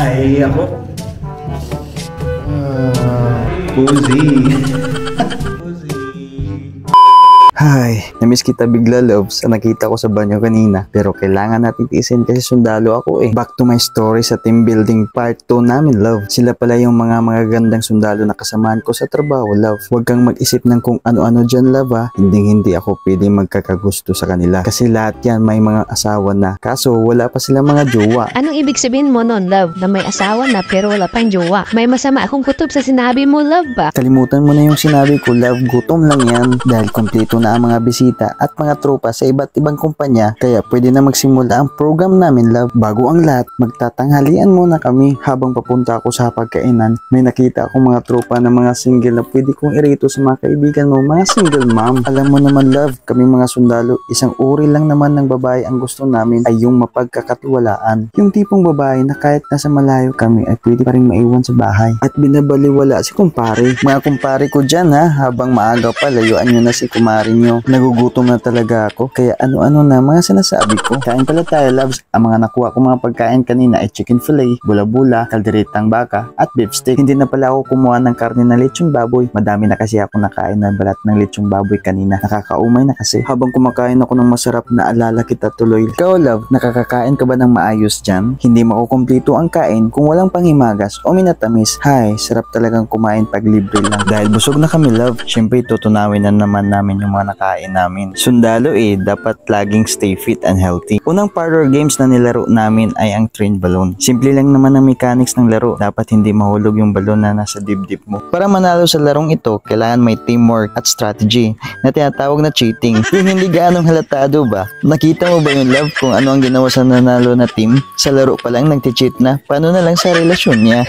Ay, ako. Puzi. Hi, namiss kita bigla, love, sa nakita ko sa banyo kanina. Pero kailangan natin tiisin kasi sundalo ako eh. Back to my story sa team building part 2 namin, love. Sila pala yung mga gandang sundalo na kasamaan ko sa trabaho, love. Huwag kang mag-isip ng kung ano-ano dyan, love, ha. Hindi ako pwedeng magkakagusto sa kanila. Kasi lahat yan may mga asawa na. Kaso wala pa silang mga jowa. Anong ibig sabihin mo nun, love? Na may asawa na pero wala pang jowa? May masama akong kutob sa sinabi mo, love ba? Kalimutan mo na yung sinabi ko, love. Gutom lang yan. Dahil kompleto na ang mga bisita at mga tropa sa iba't ibang kumpanya, kaya pwede na magsimula ang program namin, love. Bago ang lahat, magtatanghalian muna kami. Habang papunta ako sa pagkainan, may nakita akong mga tropa na mga single na pwede kong irito sa mga kaibigan mo, mga single mom. Alam mo naman, love, kami mga sundalo, isang uri lang naman ng babae ang gusto namin ay yung mapagkakatiwalaan. Yung tipong babae na kahit nasa malayo kami ay pwede pa rin maiwan sa bahay. At binabaliwala si kumpare. Mga kumpare ko dyan, ha, habang maaga pa, layuan nyo na si kumare nyo. Nagugutom na talaga ako, kaya ano-ano na mga sinasabi ko. Kain pala tayo, loves. Ang mga nakuha ko mga pagkain kanina ay chicken fillet, bula-bula, kalderitang baka, at beef steak. Hindi na pala ako kumuha ng karne na lechong baboy. Madami na kasi ako nakain na balat ng lechong baboy kanina. Nakakaumay na kasi. Habang kumakain ako ng masarap na alala kita tuloy. Ikaw, love, nakakakain ka ba ng maayos dyan? Hindi makukumpleto ang kain kung walang panghimagas o minatamis. Hay, sarap talagang kumain pag libre lang. Dahil busog na kami, love, syempre tutunawin na naman namin yung mga nakain namin. Sundalo dapat laging stay fit and healthy. Unang parlor games na nilaro namin ay ang train balloon. Simple lang naman ang mechanics ng laro. Dapat hindi mahulog yung balon na nasa dibdib mo. Para manalo sa larong ito, kailangan may teamwork at strategy na tinatawag na cheating. Yung hindi gaanong halatado ba? Nakita mo ba yung love kung ano ang ginawa sa nanalo na team? Sa laro pa lang nagti-cheat na. Paano na lang sa relasyon niya?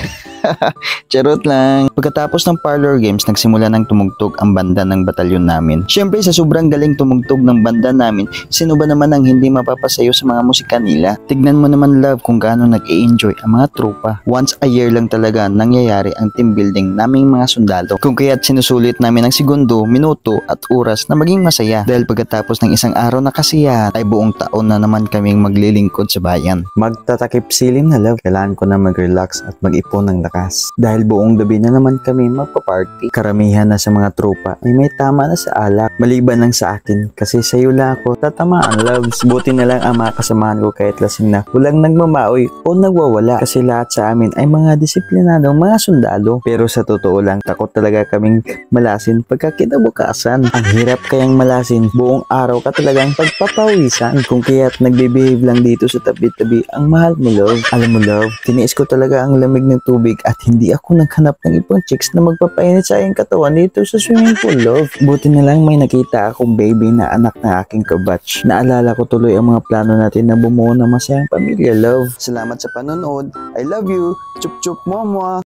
Charot lang. Pagkatapos ng parlor games, nagsimula ng tumugtog ang banda ng batalyon namin. Siyempre, sa sobrang galing tumugtog ng banda namin, sino ba naman ang hindi mapapasayo sa mga musika nila? Tignan mo naman, love, kung gaano nag-i-enjoy ang mga tropa. Once a year lang talaga nangyayari ang team building naming mga sundalo. Kung kaya't sinusulit namin ang segundo, minuto at oras na maging masaya. Dahil pagkatapos ng isang araw na kasiyahan, ay buong taon na naman kaming maglilingkod sa bayan. Magtatakip silim na, love. Kailangan ko na mag-relax at mag-ipon ng dahil buong gabi na naman kami magpa-party. Karamihan na sa mga tropa ay may tama na sa alak. Maliban lang sa akin kasi sa yula ako tatamaan, loves. Buti na lang ang mga kasamahan ko kahit lasing na walang nagmamaoy o nagwawala kasi lahat sa amin ay mga disiplinadong mga sundalo. Pero sa totoo lang, takot talaga kaming malasin pagka kinabukasan. Ang hirap kayang malasin, buong araw ka talagang pagpapawisan. Kung kaya't nagbe-behave lang dito sa tabi-tabi ang mahal mo, love. Alam mo, love, tiniis ko talaga ang lamig ng tubig at hindi ako naghanap ng ibang chicks na magpapainit sa aking katawan dito sa swimming pool, love. Buti na lang may nakita akong baby na anak na aking kabatch. Naalala ko tuloy ang mga plano natin na bumuo ng masayang pamilya, love. Salamat sa panonood. I love you. Chup chup, mama.